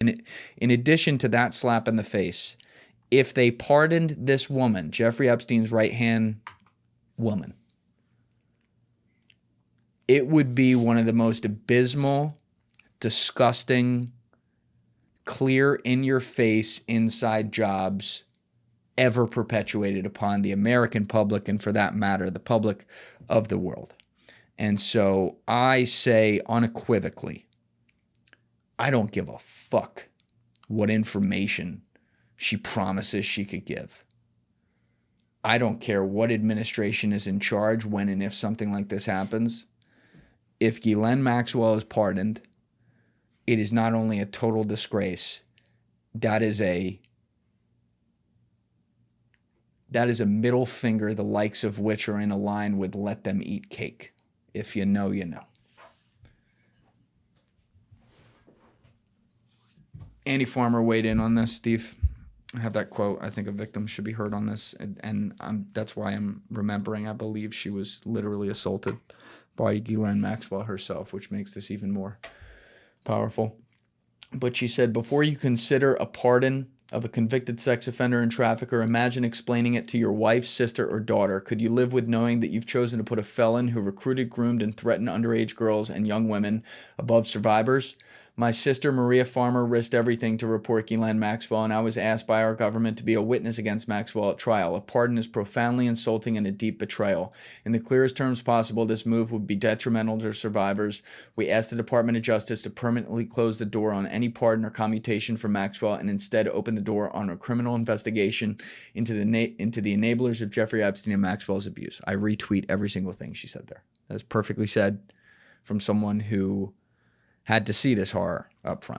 In addition to that slap in the face, if they pardoned this woman, Jeffrey Epstein's right-hand woman, it would be one of the most abysmal, disgusting, clear in your face inside jobs ever perpetuated upon the American public, and for that matter, the public of the world. And so I say unequivocally, I don't give a fuck what information she promises she could give. I don't care what administration is in charge when and if something like this happens. If Ghislaine Maxwell is pardoned, it is not only a total disgrace, that is a middle finger, the likes of which are in a line with let them eat cake. If you know, you know. Andy Farmer weighed in on this, Steve. I have that quote. I think a victim should be heard on this, and that's why I'm remembering. I believe she was literally assaulted by Ghislaine Maxwell herself, which makes this even more powerful. But she said, before you consider a pardon of a convicted sex offender and trafficker, imagine explaining it to your wife, sister, or daughter. Could you live with knowing that you've chosen to put a felon who recruited, groomed, and threatened underage girls and young women above survivors? My sister, Maria Farmer, risked everything to report Ghislaine Maxwell, and I was asked by our government to be a witness against Maxwell at trial. A pardon is profoundly insulting and a deep betrayal. In the clearest terms possible, this move would be detrimental to survivors. We ask the Department of Justice to permanently close the door on any pardon or commutation for Maxwell and instead open the door on a criminal investigation into the enablers of Jeffrey Epstein and Maxwell's abuse. I retweet every single thing she said there. That is perfectly said from someone who had to see this horror up front.